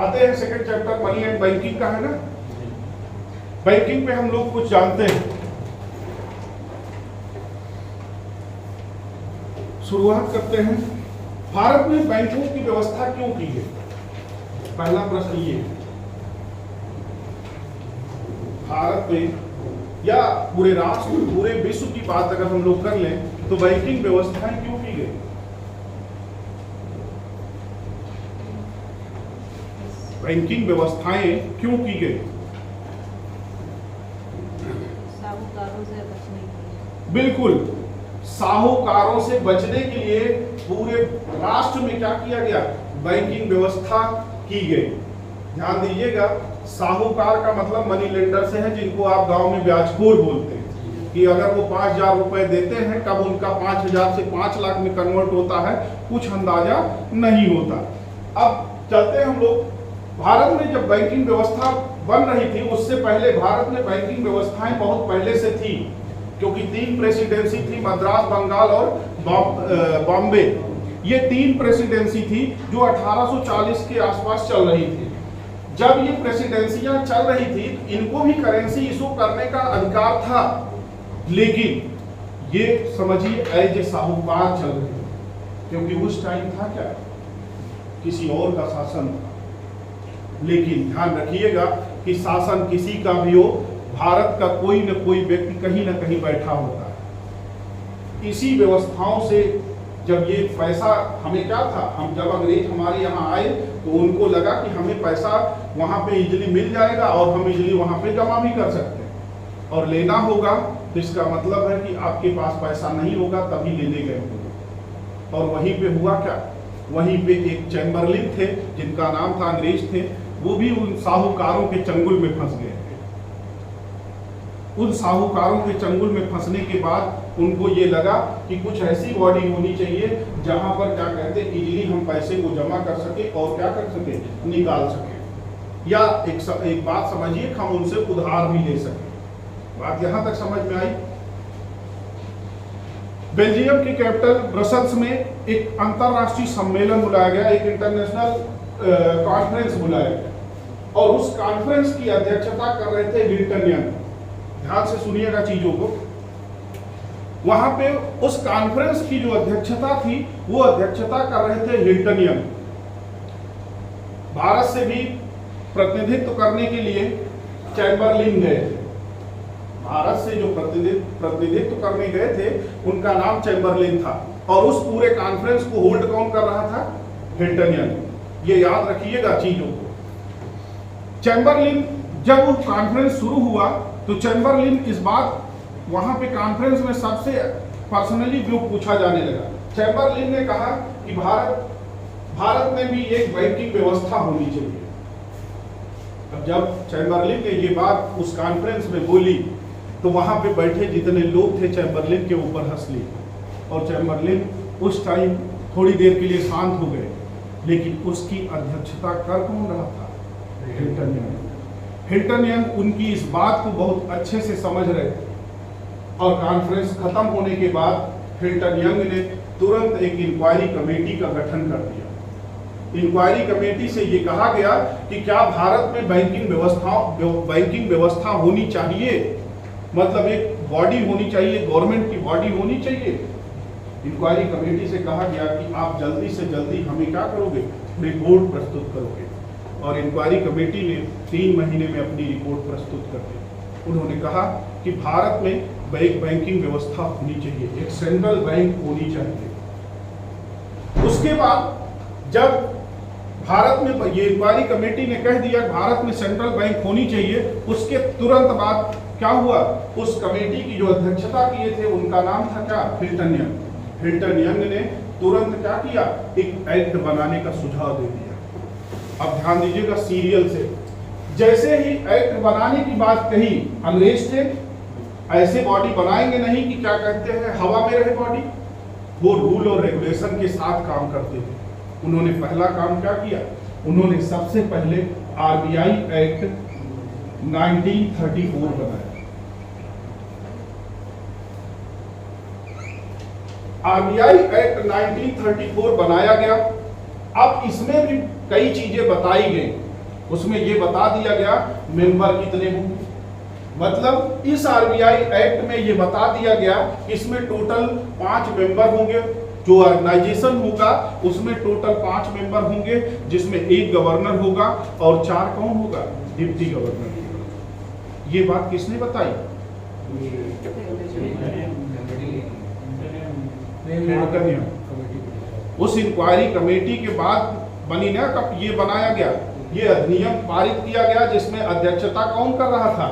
आते हैं second chapter money and banking का, है ना। बैंकिंग पे हम लोग कुछ जानते हैं। शुरुआत करते हैं, भारत में बैंकों की व्यवस्था क्यों की गई? पहला प्रश्न ये, भारत में या पूरे राष्ट्र में, पूरे विश्व की बात अगर हम लोग कर लें तो बैंकिंग व्यवस्थाएं क्यों की गई? बैंकिंग व्यवस्थाएं क्यों की गई? साहूकारों से बचने के लिए। बिल्कुल, साहूकारों से बचने के लिए पूरे राष्ट्र में क्या किया गया? बैंकिंग व्यवस्था की गई। ध्यान दीजिएगा, साहूकार का मतलब मनी लेंडर से है, जिनको आप गांव में ब्याजखोर बोलते हैं, कि अगर वो 5,000 रुपए देते हैं, कब उनका 5,000 से 5 लाख में कन्वर्ट होता है कुछ अंदाजा नहीं होता। अब चलते हैं हम लोग, भारत में जब बैंकिंग व्यवस्था बन रही थी, उससे पहले भारत में बैंकिंग व्यवस्थाएं बहुत पहले से थी, क्योंकि 3 प्रेसिडेंसी थी, मद्रास, बंगाल और बॉम्बे। ये 3 प्रेसिडेंसी थी जो 1840 के आसपास चल रही थी। जब ये प्रेसिडेंसियां चल रही थी, इनको भी करेंसी इशू करने का अधिकार था, लेकिन ये समझिए एज ए साहूकार चल रही थी, क्योंकि उस टाइम था क्या, किसी और का शासन था। लेकिन ध्यान रखिएगा कि शासन किसी का भी हो, भारत का कोई न कोई व्यक्ति कहीं न कहीं बैठा होता है। इसी व्यवस्थाओं से जब ये पैसा, हमें क्या था, हम जब अंग्रेज हमारे यहाँ आए तो उनको लगा कि हमें पैसा वहाँ पे इजीली मिल जाएगा और हम इजीली वहाँ पे जमा भी कर सकते हैं, और लेना होगा तो इसका मतलब है कि आपके पास पैसा नहीं होगा तभी लेने गए होंगे। और वहीं पे हुआ क्या, वहीं पे एक चैम्बरलिन थे जिनका नाम था, अंग्रेज थे, वो भी उन साहूकारों के चंगुल में फंस गए थे। उन साहूकारों के चंगुल में फंसने के बाद उनको ये लगा कि कुछ ऐसी बॉडी होनी चाहिए जहां पर क्या कहते हैं, इजीली हम पैसे को जमा कर सके और क्या कर सके, निकाल सके, या एक बात समझिए, हम उनसे उधार भी ले सके। बात यहां तक समझ में आई। बेल्जियम की कैपिटल ब्रसल्स में एक अंतरराष्ट्रीय सम्मेलन बुलाया गया, एक इंटरनेशनल कॉन्फ्रेंस बुलाया गया, और उस कॉन्फ्रेंस की अध्यक्षता कर रहे थे मिल्टन यंग। ध्यान से सुनिएगा चीजों को। वहां पे उस कॉन्फ्रेंस की जो अध्यक्षता थी, वो अध्यक्षता कर रहे थे मिल्टन यंग। भारत से भी प्रतिनिधित्व करने के लिए चैम्बरलिन गए थे। भारत से जो प्रतिनिधित्व करने गए थे, उनका नाम चैम्बरलिन था, और उस पूरे कॉन्फ्रेंस को होल्ड कौन कर रहा था? Milton young. ये याद रखिएगा चीजों को। चैम्बरलिन, जब वो कॉन्फ्रेंस शुरू हुआ तो चैम्बरलिन इस बात, वहां पे कॉन्फ्रेंस में सबसे पर्सनली व्यू पूछा जाने लगा। चैम्बरलिन ने कहा कि भारत में भी एक बैंकिंग व्यवस्था होनी चाहिए। अब जब चैम्बरलिन ने ये बात उस कॉन्फ्रेंस में बोली तो वहां पे बैठे जितने लोग थे चैम्बरलिन के ऊपर हंस लिए, और चैम्बरलिन उस टाइम थोड़ी देर के लिए शांत हो गए। लेकिन उसकी अध्यक्षता कर कौन रहा था? Milton young. मिल्टन यंग उनकी इस बात को बहुत अच्छे से समझ रहे थे, और कॉन्फ्रेंस खत्म होने के बाद मिल्टन यंग ने तुरंत एक इंक्वायरी कमेटी का गठन कर दिया। इंक्वायरी कमेटी से ये कहा गया कि क्या भारत में बैंकिंग व्यवस्था होनी चाहिए, मतलब एक बॉडी होनी चाहिए, गवर्नमेंट की बॉडी होनी चाहिए। इंक्वायरी कमेटी से कहा गया कि आप जल्दी से जल्दी हमें क्या करोगे? रिपोर्ट प्रस्तुत करोगे। और इंक्वायरी कमेटी ने 3 महीने में अपनी रिपोर्ट प्रस्तुत कर दी। उन्होंने कहा कि भारत में एक बैंकिंग व्यवस्था होनी चाहिए, एक सेंट्रल बैंक होनी चाहिए। उसके बाद जब भारत में ये इंक्वायरी कमेटी ने कह दिया भारत में सेंट्रल बैंक होनी चाहिए, उसके तुरंत बाद क्या हुआ? उस कमेटी की जो अध्यक्षता किए थे उनका नाम था क्या? Milton young. मिल्टन यंग ने तुरंत क्या किया? एक एक्ट बनाने का सुझाव दे दिया। अब ध्यान दीजिएगा सीरियल से, जैसे ही एक्ट बनाने की बात कही, अंग्रेज थे, ऐसे बॉडी बनाएंगे नहीं कि क्या कहते हैं हवा में रहे बॉडी, वो रूल और रेगुलेशन के साथ काम करते थे। उन्होंने पहला काम क्या किया? उन्होंने सबसे पहले आरबीआई एक्ट 1934 बनाया। आरबीआई एक्ट 1934 बनाया गया। अब इसमें भी कई चीजें बताई गई उसमें ये बता दिया गया मेंबर कितने होंगे। मतलब इस आरबीआई एक्ट में ये बता दिया गया कि इसमें टोटल 5 मेंबर होंगे। जो ऑर्गेनाइजेशन होगा उसमें टोटल 5 मेंबर होंगे, जिसमें 1 गवर्नर होगा और 4 कौन होगा, डिप्टी गवर्नर होगा। ये बात किसने बताई, उस इंक्वायरी कमेटी के बाद बनी ना, कब ये बनाया गया, ये अधिनियम पारित किया गया, जिसमें अध्यक्षता कौन कर रहा था,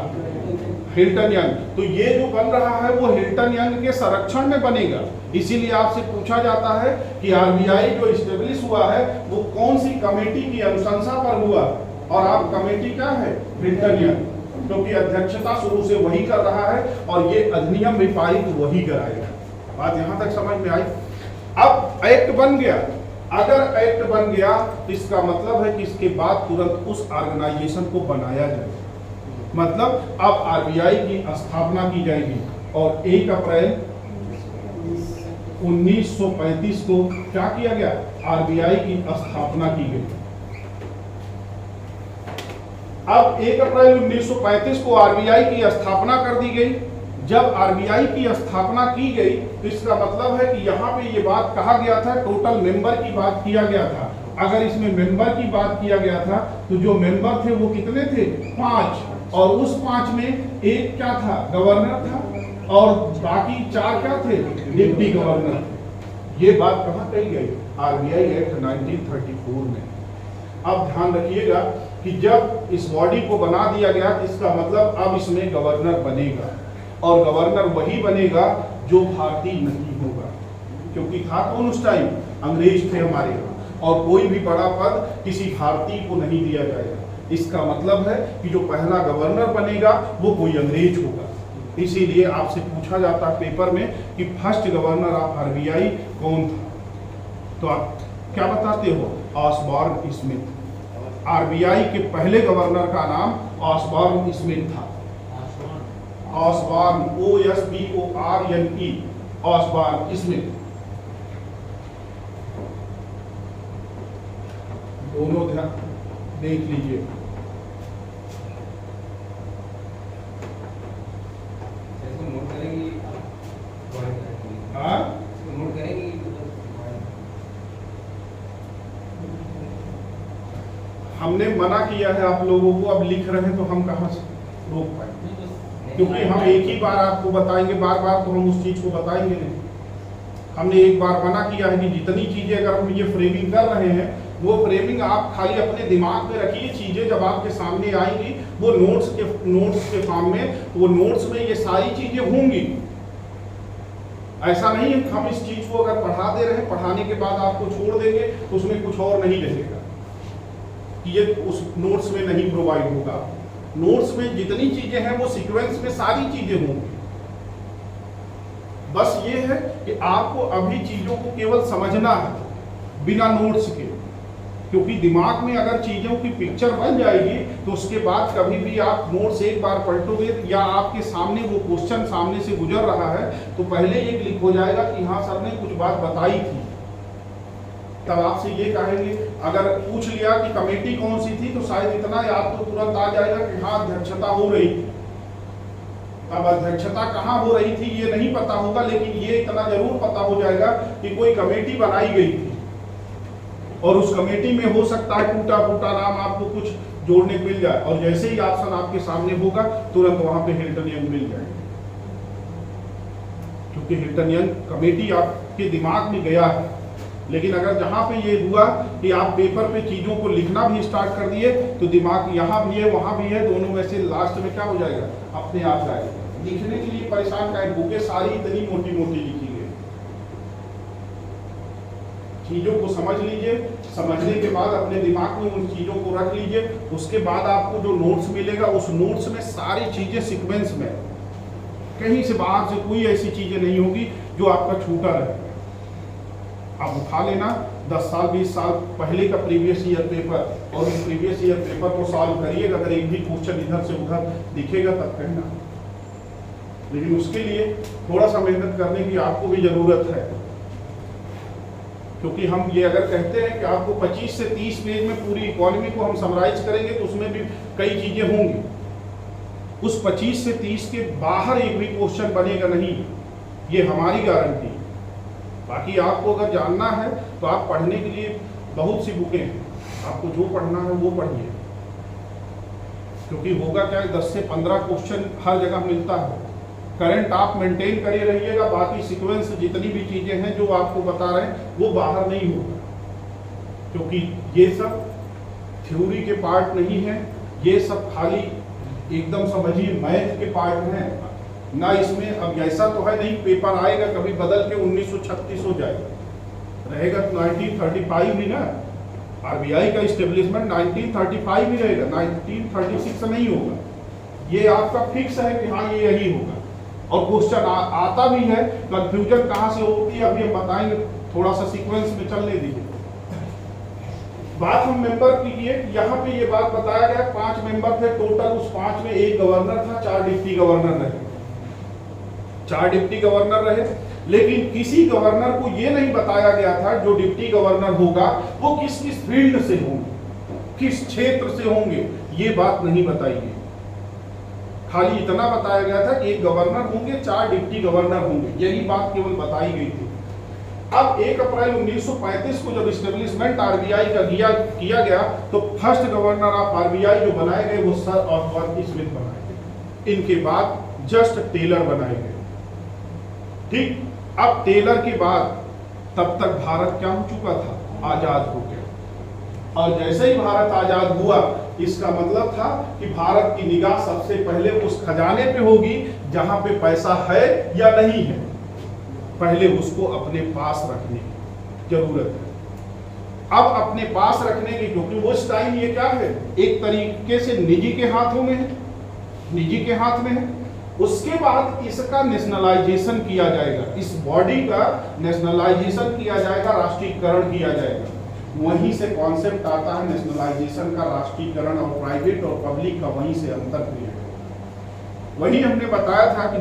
हिल्टन यंग। तो ये जो बन रहा है वो हिल्टन यंग के संरक्षण में बनेगा। इसीलिए आपसे पूछा जाता है कि आरबीआई जो इस्टेब्लिश हुआ है वो कौन सी कमेटी की अनुशंसा पर हुआ, और आप कमेटी क्या है, हिल्टन यंग, क्योंकि अध्यक्षता शुरू से वही कर रहा है और ये अधिनियम भी पारित वही कराएगा। बात यहां तक समझ में आई। अब एक्ट बन गया, अगर एक्ट बन गया तो इसका मतलब है कि इसके बाद तुरंत उस ऑर्गेनाइजेशन को बनाया जाए। मतलब अब आरबीआई की स्थापना की जाएगी और 1 अप्रैल 1935 को क्या किया गया, आरबीआई की स्थापना की गई। अब 1 अप्रैल 1935 को आरबीआई की स्थापना कर दी गई। जब आरबीआई की स्थापना की गई तो इसका मतलब है कि यहाँ पे ये बात कहा गया था, टोटल मेंबर की बात किया गया था। अगर इसमें मेंबर की बात किया गया था तो जो मेंबर थे वो कितने थे, 5, और उस 5 में एक क्या था, गवर्नर था, और बाकी 4 क्या थे, डिप्टी गवर्नर। ये बात कहाँ कही गई, आरबीआई एक्ट 1934 में। अब ध्यान रखिएगा कि जब इस बॉडी को बना दिया गया, इसका मतलब अब इसमें गवर्नर बनेगा, और गवर्नर वही बनेगा जो भारतीय नहीं होगा, क्योंकि था कौन उस टाइम, अंग्रेज थे हमारे यहाँ, और कोई भी बड़ा पद किसी भारतीय को नहीं दिया जाएगा। इसका मतलब है कि जो पहला गवर्नर बनेगा वो कोई अंग्रेज होगा। इसीलिए आपसे पूछा जाता है पेपर में कि फर्स्ट गवर्नर ऑफ आरबीआई कौन था, तो आप क्या बताते हो, ऑसबॉर्न स्मिथ। आरबीआई के पहले गवर्नर का नाम ऑसबॉर्न स्मिथ था। Osborne, OSBORNE, Osborne Smith. दोनों ध्यान देख लीजिए। हमने मना किया है आप लोगों को, अब लिख रहे हैं तो हम कहाँ से रोक पाएंगे, क्योंकि हम एक ही बार आपको बताएंगे, बार बार तो हम उस चीज को बताएंगे नहीं। हमने एक बार मना किया है कि जितनी चीजें अगर हम ये फ्रेमिंग कर रहे हैं वो फ्रेमिंग आप खाली अपने दिमाग में रखिए। चीजें जब आपके सामने आएंगी वो नोट्स के फॉर्म में, वो नोट्स में ये सारी चीजें होंगी। ऐसा नहीं है हम इस चीज को अगर पढ़ा दे रहे हैं, पढ़ाने के बाद आपको छोड़ देंगे तो उसमें कुछ और नहीं रहेगा कि ये उस नोट्स में नहीं प्रोवाइड होगा। नोट्स में जितनी चीजें हैं वो सीक्वेंस में सारी चीजें होंगी। बस ये है कि आपको अभी चीजों को केवल समझना है बिना नोट्स के, क्योंकि दिमाग में अगर चीजों की पिक्चर बन जाएगी तो उसके बाद कभी भी आप नोट्स एक बार पलटोगे या आपके सामने वो क्वेश्चन सामने से गुजर रहा है तो पहले ये क्लिक हो जाएगा कि हाँ सर ने कुछ बात बताई थी। तब आपसे ये कहेंगे, अगर पूछ लिया कि कमेटी कौन सी थी तो शायद इतना याद तो तुरंत आ जाएगा कि हाँ अध्यक्षता हो रही थी। अब अध्यक्षता कहाँ हो रही थी ये नहीं पता होगा, लेकिन ये इतना जरूर पता हो जाएगा कि कोई कमेटी बनाई गई थी और उस कमेटी में हो सकता है टूटा फूटा नाम आपको कुछ जोड़ने को मिल जाए, और जैसे ही ऑप्शन आपके सामने होगा तुरंत वहां पे हिल्टन यंग मिल जाएगा, क्योंकि हिल्टन यंग कमेटी आपके दिमाग में गया है। लेकिन अगर जहां पे ये हुआ कि आप पेपर पे चीजों को लिखना भी स्टार्ट कर दिए तो दिमाग यहाँ भी है वहां भी है, दोनों में से लास्ट में क्या हो जाएगा, अपने आप जाएगा। लिखने के लिए परेशान का बुकें सारी इतनी मोटी मोटी लिखी गई। चीजों को समझ लीजिए, समझने के बाद अपने दिमाग में उन चीजों को रख लीजिए। उसके बाद आपको जो नोट्स मिलेगा उस नोट्स में सारी चीजें सीक्वेंस में, कहीं से बाहर से कोई ऐसी चीजें नहीं होगी जो आपका छूटा रहे। आप उठा लेना 10 साल 20 साल पहले का प्रीवियस ईयर पेपर और उस प्रीवियस ईयर पेपर को सॉल्व करिएगा। अगर एक भी क्वेश्चन इधर से उधर दिखेगा तब कहना, लेकिन उसके लिए थोड़ा सा मेहनत करने की आपको भी जरूरत है। क्योंकि हम ये अगर कहते हैं कि आपको 25 से 30 पेज में पूरी इकोनॉमी को हम समराइज करेंगे तो उसमें भी कई चीजें होंगी। उस 25 से 30 के बाहर एक भी क्वेश्चन बनेगा नहीं, ये हमारी गारंटी है। बाकी आपको अगर जानना है तो आप पढ़ने के लिए बहुत सी बुकें हैं, आपको जो पढ़ना है वो पढ़िए, क्योंकि होगा क्या 10 से 15 क्वेश्चन हर जगह मिलता है। करंट आप मेंटेन करे रहिएगा, बाकी सीक्वेंस जितनी भी चीजें हैं जो आपको बता रहे हैं वो बाहर नहीं होगा, क्योंकि ये सब थ्योरी के पार्ट नहीं है, ये सब खाली एकदम समझिए मैथ के पार्ट हैं ना। इसमें अब ऐसा तो है नहीं पेपर आएगा कभी बदल के 1936 हो जाएगा, रहेगा 1935 ही ना। आरबीआई का इस्टेब्लिशमेंट 1935 ही रहेगा, 1936 नहीं होगा। ये आपका फिक्स है कि हाँ ये यही होगा। और क्वेश्चन आता भी है, कंफ्यूजन कहाँ से होती है अभी हम बताएंगे, थोड़ा सा सीक्वेंस में चलने दीजिए। बात हम मेंबर की किए, यहाँ पे ये बात बताया गया 5 मेंबर थे टोटल, उस 5 में एक गवर्नर था, 4 डिप्टी गवर्नर रहे, 4 डिप्टी गवर्नर रहे। लेकिन किसी गवर्नर को ये नहीं बताया गया था जो डिप्टी गवर्नर होगा वो किस किस फील्ड से होंगे, किस क्षेत्र से होंगे, ये बात नहीं बताई गई। खाली इतना बताया गया था कि एक गवर्नर होंगे, 4 डिप्टी गवर्नर होंगे, यही बात केवल बताई गई थी। अब 1 अप्रैल 1935 को जब इस्टेब्लिशमेंट आरबीआई का किया गया तो फर्स्ट गवर्नर ऑफ आरबीआई जो बनाए गए वो सर ऑस्बर्न स्मिथ बनाए गए। इनके बाद जस्ट टेलर बनाए गए। ठीक, अब टेलर के बाद तब तक भारत क्या हो चुका था, आजाद हो गया। और जैसे ही भारत आजाद हुआ इसका मतलब था कि भारत की निगाह सबसे पहले उस खजाने पे होगी जहां पे पैसा है या नहीं है, पहले उसको अपने पास रखने की जरूरत है। अब अपने पास रखने की, क्योंकि उस टाइम ये क्या है एक तरीके से निजी के हाथों में है, निजी के हाथ में है। उसके बाद इसका नेशनलाइजेशन किया जाएगा, इस बॉडी का नेशनलाइजेशन किया जाएगा, राष्ट्रीयकरण किया जाएगा। वहीं से कॉन्सेप्ट आता है नेशनलाइजेशन का, राष्ट्रीयकरण और प्राइवेट और पब्लिक का, वहीं से अंतर क्रिएट होगा। वही हमने बताया था कि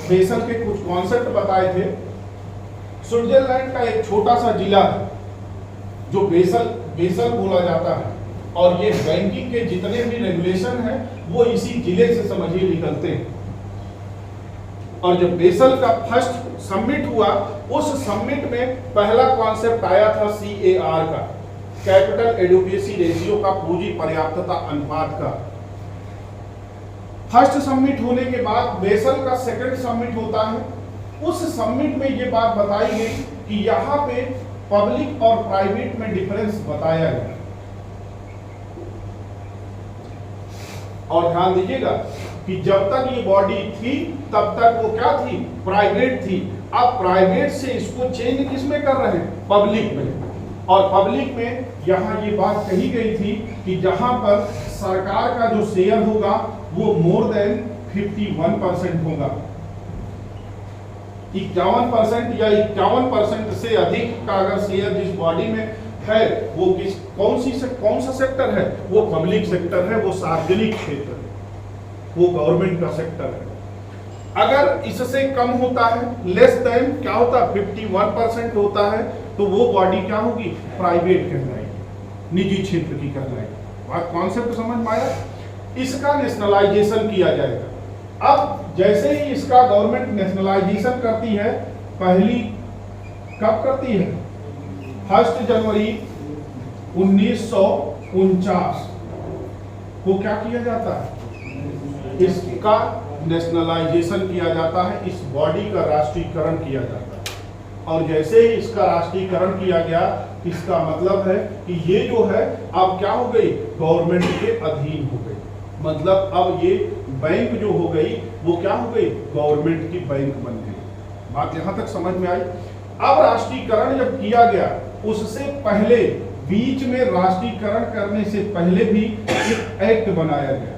बेसल के कुछ कॉन्सेप्ट बताए थे। स्विट्जरलैंड का एक छोटा सा जिला है जो बेसल बोला जाता है, और ये बैंकिंग के जितने भी रेगुलेशन हैं वो इसी जिले से समझिए निकलते हैं। और जब बेसल का फर्स्ट समिट हुआ, उस समिट में पहला कॉन्सेप्ट आया था CAR का, कैपिटल एडुकेसी रेशियो का, पूंजी पर्याप्तता अनुपात का। फर्स्ट समिट होने के बाद बेसल का सेकंड समिट होता है। उस समिट में ये बात बताई गई कि यहाँ पे पब्लिक और प्राइवेट में डिफरेंस बताया गया। और ध्यान दीजिएगा कि जब तक ये बॉडी थी तब तक वो क्या थी, प्राइवेट थी। अब प्राइवेट से इसको चेंज किसमें कर रहे हैं, पब्लिक में। और पब्लिक में यहाँ ये बात कही गई थी कि जहां पर सरकार का जो शेयर होगा वो मोर देन 51% होगा। 51% या 51% से अधिक का अगर शेयर जिस बॉडी में है वो कौन सा सेक्टर है, वो पब्लिक सेक्टर है, वो सार्वजनिक क्षेत्र है, वो गवर्नमेंट का सेक्टर है। अगर इससे कम होता है, लेस देन क्या होता है 51% होता है, तो वो बॉडी क्या होगी, प्राइवेट कहलाएगी, निजी क्षेत्र की कहलाएगी। बात कॉन्सेप्ट समझ में आया। इसका नेशनलाइजेशन किया जाएगा। अब जैसे ही इसका गवर्नमेंट नेशनलाइजेशन करती है, पहली कब करती है, 1 जनवरी 1949 को क्या किया जाता है, इसका नेशनलाइजेशन किया जाता है, इस बॉडी का राष्ट्रीयकरण किया जाता है। और जैसे ही इसका राष्ट्रीयकरण किया गया, इसका मतलब है कि ये जो है अब क्या हो गई, गवर्नमेंट के अधीन हो गई। मतलब अब ये बैंक जो हो गई वो क्या हो गई, गवर्नमेंट की बैंक बन गई। बात यहां तक समझ में आई। अब राष्ट्रीयकरण जब किया गया, उससे पहले बीच में राष्ट्रीयकरण करने से पहले भी एक एक्ट बनाया गया,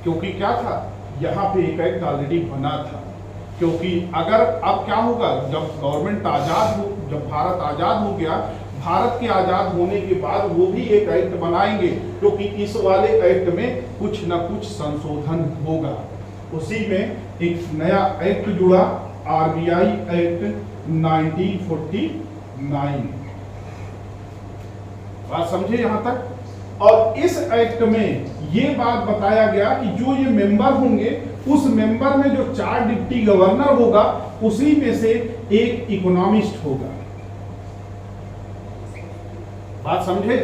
क्योंकि क्या था, यहाँ पे एक एक्ट ऑलरेडी बना था। क्योंकि अगर अब क्या होगा, जब गवर्नमेंट आजाद हो, जब भारत आजाद हो गया, भारत के आजाद होने के बाद वो भी एक एक्ट बनाएंगे, क्योंकि इस वाले एक्ट में कुछ न कुछ संशोधन होगा। उसी में एक नया एक्ट जुड़ा, RBI एक्ट 1942। बात समझे यहां तक। और इस एक्ट में ये बात बताया गया कि जो ये मेंबर होंगे, उस मेंबर में जो 4 डिप्टी गवर्नर होगा, उसी में से एक इकोनॉमिस्ट होगा। बात समझे?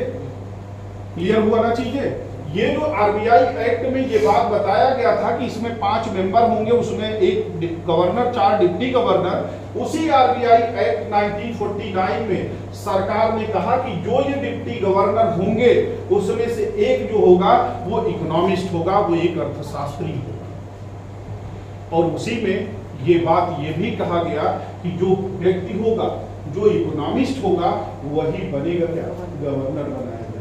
क्लियर हुआ ना चीजें? ये जो आरबीआई एक्ट में ये बात बताया गया था कि इसमें 5 मेंबर होंगे, उसमें एक गवर्नर, 4 डिप्टी गवर्नर। उसी आरबीआई एक्ट 1949 में सरकार ने कहा कि जो ये डिप्टी गवर्नर होंगे, उसमें से एक जो होगा वो इकोनॉमिस्ट होगा, वो एक अर्थशास्त्री होगा। और उसी में ये बात ये भी कहा गया कि जो व्यक्ति होगा, जो इकोनॉमिस्ट होगा, वही बनेगा क्या? गवर्नर बनाया जाएगा।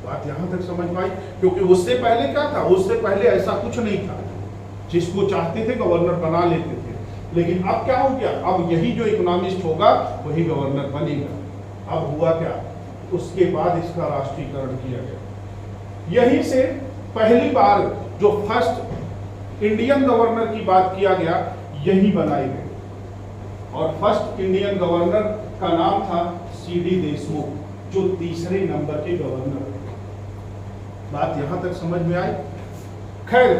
बात यहां तक समझ में आई? क्योंकि उससे पहले क्या था? उससे पहले ऐसा कुछ नहीं था, जिसको चाहते थे गवर्नर बना लेते थे। लेकिन अब क्या हो गया? अब यही जो इकोनॉमिस्ट होगा वही गवर्नर बनेगा। अब हुआ क्या? उसके बाद इसका राष्ट्रीयकरण किया गया। यहीं से पहली बार जो फर्स्ट इंडियन गवर्नर की बात किया गया, यही बनाए गए। और फर्स्ट इंडियन गवर्नर का नाम था सीडी देशमुख, जो तीसरे नंबर के गवर्नर थे। बात यहां तक समझ में आई? खैर,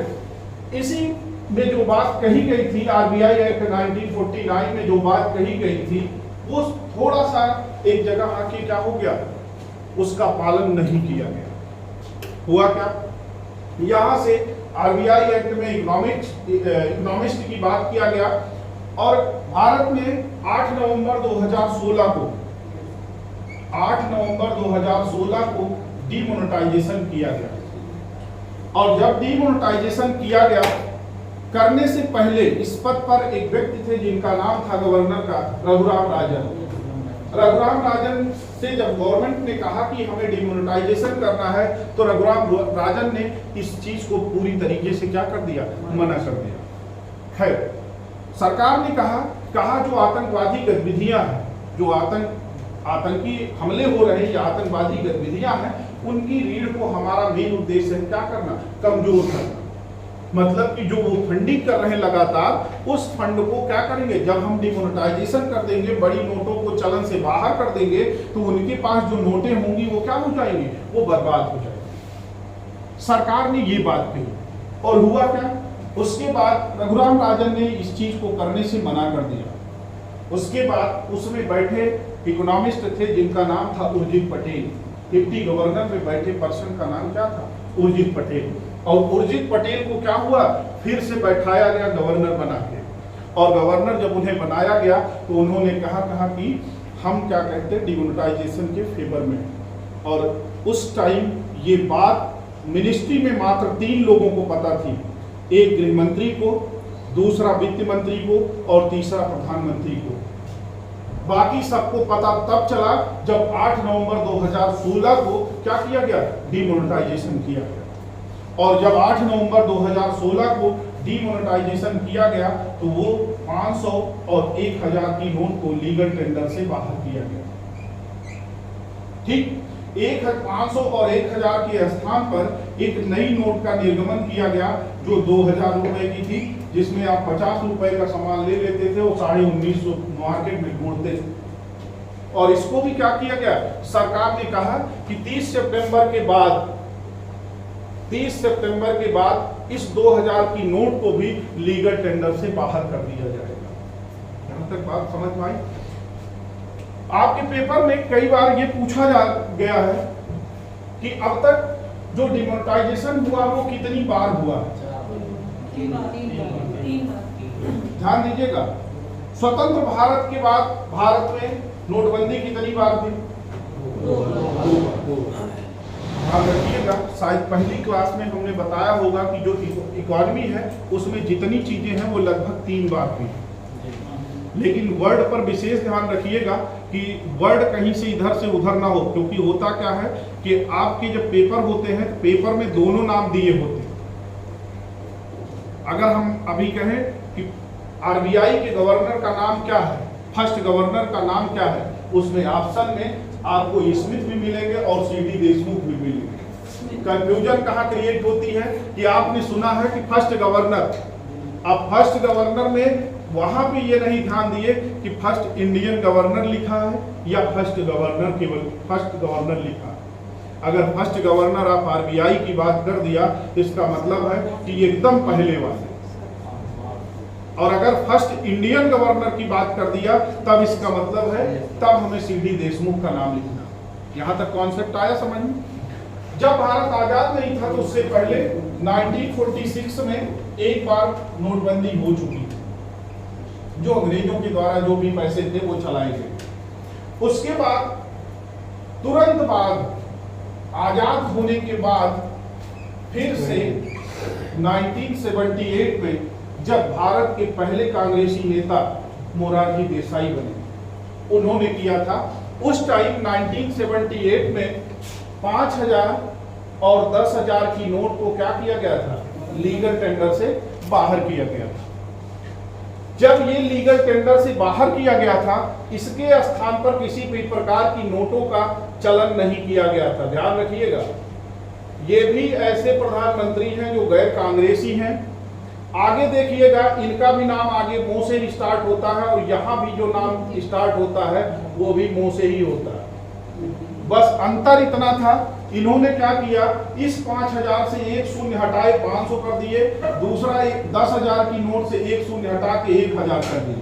इसी में जो बात कही गई थी, आरबीआई एक्ट 1949 में जो बात कही गई थी, वो थोड़ा सा एक जगह आके क्या हो गया, उसका पालन नहीं किया गया। हुआ क्या? यहां से आरबीआई एक्ट में इकोनॉमिस्ट की बात किया गया। और भारत में 8 नवंबर 2016 को डीमोनेटाइजेशन किया गया। और जब डीमोनेटाइजेशन किया गया, करने से पहले इस पद पर एक व्यक्ति थे जिनका नाम था गवर्नर का रघुराम राजन। रघुराम राजन से जब गवर्नमेंट ने कहा कि हमें डीमोनेटाइजेशन करना है, तो रघुराम राजन ने इस चीज को पूरी तरीके से क्या कर दिया? मना कर दिया। खैर, सरकार ने कहा जो आतंकवादी गतिविधियां हैं, जो आतंकी हमले हो रहे हैं या आतंकवादी गतिविधियां हैं, उनकी रीढ़ को हमारा मेन उद्देश्य है क्या करना? कमजोर करना। मतलब कि जो वो फंडिंग कर रहे हैं लगातार, उस फंड को क्या करेंगे? जब हम डिमोनेटाइजेशन कर देंगे, बड़ी नोटों को चलन से बाहर कर देंगे, तो उनके पास जो नोटें होंगी वो क्या हो जाएंगी? वो बर्बाद हो जाएंगी। सरकार ने ये बात कही। और हुआ क्या? उसके बाद रघुराम राजन ने इस चीज को करने से मना कर दिया। उसके बाद उसमें बैठे इकोनॉमिस्ट थे जिनका नाम था उर्जित पटेल। डिप्टी गवर्नर में बैठे पर्सन का नाम क्या था? उर्जित पटेल। और उर्जित पटेल को क्या हुआ? फिर से बैठाया गया गवर्नर बना के। और गवर्नर जब उन्हें बनाया गया, तो उन्होंने कहा कि हम क्या कहते हैं, डिमोनेटाइजेशन के फेवर में। और उस टाइम ये बात मिनिस्ट्री में मात्र 3 लोगों को पता थी। एक गृह मंत्री को, दूसरा वित्त मंत्री को और तीसरा प्रधानमंत्री को। बाकी सबको पता तब चला जब 8 नवंबर 2016 को क्या किया गया? डीमोनेटाइजेशन किया गया। और जब 8 नवंबर 2016 को डीमोनेटाइजेशन किया गया, तो वो 500 और 1000 की नोट को लीगल टेंडर से बाहर किया गया। ठीक, 500 और 1000 के स्थान पर एक नई नोट का निर्गमन किया गया, जो 2000 रुपए की थी, जिसमें आप 50 रुपए का सामान ले लेते थे, वो 1950 मार्केट में ढूंढते थे। और इसको भी क्या किया गया? सरकार ने कहा कि 30 सितंबर के बाद इस 2000 की नोट को भी लीगल टेंडर से बाहर कर दिया जाएगा। यहां तक बात समझ में आई? आपके पेपर में कई बार ये पूछा गया है कि अब तक जो डिमोनेटाइजेशन हुआ वो कितनी बार हुआ? 3 बार। ध्यान दीजिएगा, स्वतंत्र भारत के बाद भारत में नोटबंदी कितनी बार थी? 2 बार। ध्यान रखिएगा, शायद पहली क्लास में हमने बताया होगा कि जो इकोनॉमी है उसमें जितनी चीजें हैं वो लगभग 3 बार थी। लेकिन वर्ड पर विशेष ध्यान रखिएगा कि वर्ड कहीं से इधर से उधर ना हो, क्योंकि होता क्या है कि आपके जब पेपर होते हैं, पेपर में दोनों नाम दिए होते हैं। अगर हम अभी कहें कि आरबीआई के गवर्नर का नाम क्या है, फर्स्ट गवर्नर का नाम क्या है, उसमें ऑप्शन में आपको स्मिथ भी मिलेंगे और सीडी देशमुख भी मिलेंगे। कंफ्यूजन कहाँ क्रिएट होती है कि आपने सुना है कि फर्स्ट गवर्नर, अब फर्स्ट गवर्नर में वहां पे ये नहीं ध्यान दिए कि फर्स्ट इंडियन गवर्नर लिखा है या फर्स्ट गवर्नर केवल फर्स्ट गवर्नर लिखा है। अगर फर्स्ट गवर्नर ऑफ आरबीआई की बात कर दिया तो इसका मतलब है कि ये एकदम पहले वाले, और अगर फर्स्ट इंडियन गवर्नर की बात कर दिया तब इसका मतलब है तब हमें सीडी देशमुख का नाम लिखना। यहां तक कॉन्सेप्ट आया समझ में? जब भारत आजाद नहीं था तो उससे पहले 1946 में एक बार नोटबंदी हो चुकी थी, जो अंग्रेजों के द्वारा जो भी पैसे थे वो चलाए गए। उसके बाद तुरंत बाद आजाद होने के बाद फिर से 1978 में जब भारत के पहले कांग्रेसी नेता मोरारजी देसाई बने, उन्होंने किया था उस टाइम 1978 में 5,000 और 10,000 की नोट को क्या किया गया था, लीगल टेंडर से बाहर किया गया था। जब ये लीगल टेंडर से बाहर किया गया था, इसके स्थान पर किसी भी प्रकार की नोटों का चलन नहीं किया गया था। ध्यान रखिएगा, ये भी ऐसे प्रधानमंत्री हैं जो गैर कांग्रेसी हैं। आगे देखिएगा, इनका भी नाम आगे मो से ही स्टार्ट होता है और यहाँ भी जो नाम स्टार्ट होता है वो भी मो से ही होता है। बस अंतर इतना था, इन्होंने क्या किया, इस 5,000 से एक शून्य हटाए 500 कर दिए, दूसरा 10,000 की नोट से एक शून्य हटा के 1,000 कर दिए।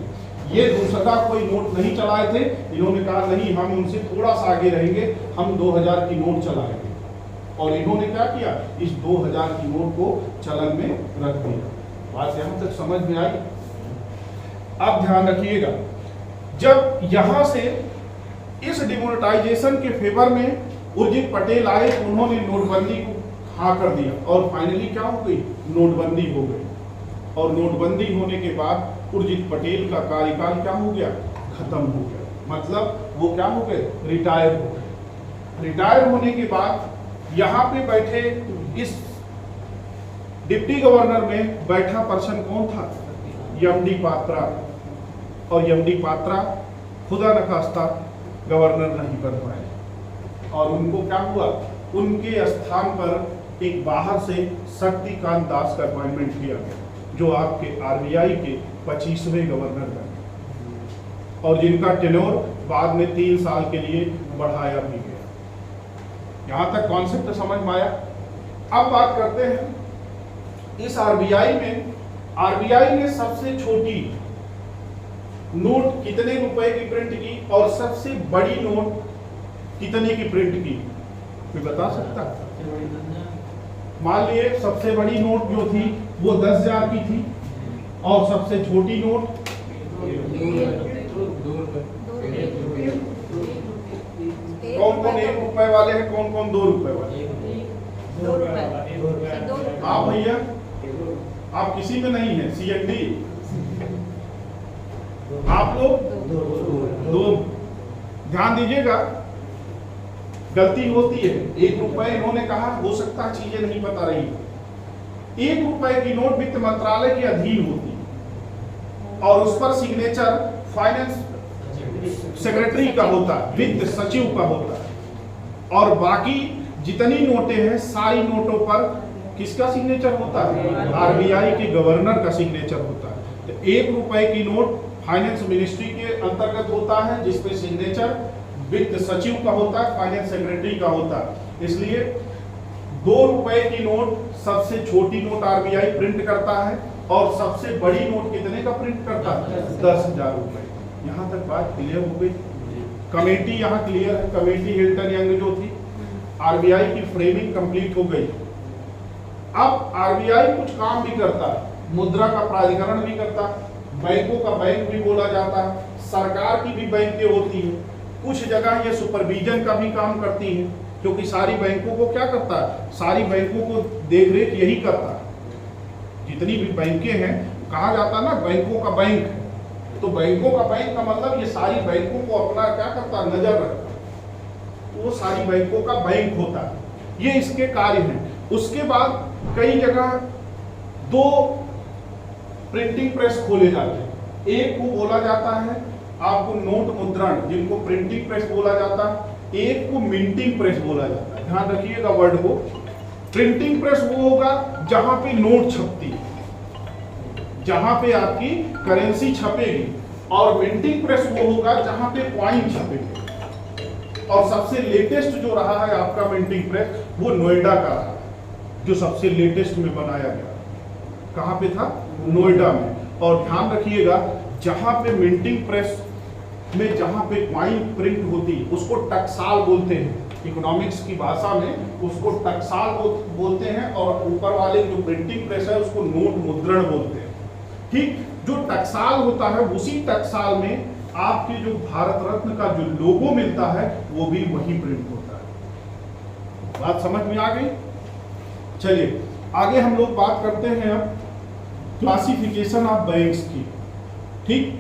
ये दूसरा कोई नोट नहीं चलाए थे। इन्होंने कहा नहीं, हम उनसे थोड़ा सा आगे रहेंगे, हम 2,000 की नोट चलाएंगे। और इन्होंने क्या किया, इस 2,000 की नोट को चलन में रख दिया। बात यहां तक समझ में आई? अब ध्यान रखिएगा, जब यहां से इस डिमोनेटाइजेशन के फेवर में उर्जित पटेल आए, उन्होंने नोटबंदी को हाँ कर दिया और फाइनली क्या हो गई, नोटबंदी हो गई। और नोटबंदी होने के बाद उर्जित पटेल का कार्यकाल क्या हो गया, खत्म हो गया। मतलब वो क्या हो गए, रिटायर हो गए। रिटायर होने के बाद यहाँ पे बैठे इस डिप्टी गवर्नर में बैठा पर्सन कौन था, एमडी पात्रा। और एमडी पात्रा खुदा न खास्ता गवर्नर नहीं बन पाए और उनको क्या हुआ, उनके स्थान पर एक बाहर से शक्तिकांत दास का अपॉइंटमेंट किया गया, जो आपके आरबीआई के 25वें गवर्नर बने और जिनका टेन्योर बाद में 3 साल के लिए बढ़ाया भी गया। यहां तक कॉन्सेप्ट समझ में आया? अब बात करते हैं इस आरबीआई में। आरबीआई ने सबसे छोटी नोट कितने रुपए की प्रिंट की और सबसे बड़ी नोट कितने की प्रिंट की, कोई बता सकता? मान लिए सबसे बड़ी नोट जो थी वो 10,000 की थी और सबसे छोटी नोट कौन कौन 1 रुपए वाले हैं, कौन कौन 2 रुपए वाले? 2 रुपए। आप भैया, आप किसी में नहीं है, सीएनडी आप लोग 2। ध्यान दीजिएगा, गलती होती है। 1 रुपए इन्होंने कहा, हो सकता है चीजें नहीं बता रही। 1 रुपए की नोट वित्त मंत्रालय के अधीन होती है और उस पर सिग्नेचर फाइनेंस सेक्रेटरी का होता है, वित्त सचिव का होता है। और बाकी जितनी नोटें हैं सारी नोटों पर किसका सिग्नेचर होता है, आरबीआई के गवर्नर का सिग्नेचर होता है। तो 1 रुपए की नोट फाइनेंस मिनिस्ट्री के अंतर्गत होता है, जिसपे सिग्नेचर वित्त सचिव का होता है, फाइनेंस सेक्रेटरी का होता है। इसलिए 2 रुपए की नोट सबसे छोटी नोट आरबीआई प्रिंट करता है और सबसे बड़ी नोट कितने का प्रिंट करता है, 10,000 रुपए। यहाँ तक बात क्लियर हो गई? कमेटी यहाँ क्लियर है। कमेटी हिल्टन यंग जो थी, आरबीआई की फ्रेमिंग कंप्लीट हो गई। अब आरबीआई कुछ काम भी करता है, मुद्रा का प्राधिकरण भी करता है, बैंकों का बैंक भी बोला जाता है, सरकार की भी बैंकें होती हैं, कुछ जगह ये सुपरविजन का भी काम करती हैं, क्योंकि सारी बैंकों को क्या करता है, सारी बैंकों को देखरेख यही करता है। जितनी भी बैंकें हैं, कहा जाता है ना बैंकों का बैंक, तो बैंकों का बैंक का मतलब ये सारी बैंकों को अपना क्या करता है, नजर रखता है। तो वो सारी बैंकों का बैंक होता है, ये इसके कार्य हैं। उसके बाद कई जगह 2 प्रिंटिंग प्रेस खोले जाते हैं। एक को बोला जाता है आपको नोट मुद्रण, जिनको प्रिंटिंग प्रेस बोला जाता है। एक को मिंटिंग प्रेस बोला जाता है। ध्यान रखिएगा वर्ड को। प्रिंटिंग प्रेस वो होगा जहां पे नोट छपती है, जहां पे आपकी करेंसी छपेगी, और मिंटिंग प्रेस वो होगा जहां पे कॉइन छपेगी। और सबसे लेटेस्ट जो रहा है आपका मिंटिंग प्रेस, वो नोएडा का रहा, जो सबसे लेटेस्ट में बनाया गया। कहां पे था? नोएडा में। और ध्यान रखिएगा, जहां पे मिंटिंग प्रेस में जहां पे कॉइन प्रिंट होती उसको टकसाल बोलते हैं, इकोनॉमिक्स की भाषा में उसको टकसाल बोलते हैं, और ऊपर वाले जो प्रिंटिंग प्रेस है उसको नोट मुद्रण बोलते हैं। ठीक, जो टकसाल होता है उसी टकसाल में आपके जो भारत रत्न का जो लोगो मिलता है वो भी वही प्रिंट होता है। बात समझ में आ गई? चलिए आगे हम लोग बात करते हैं अब क्लासिफिकेशन ऑफ बैंक्स की। ठीक,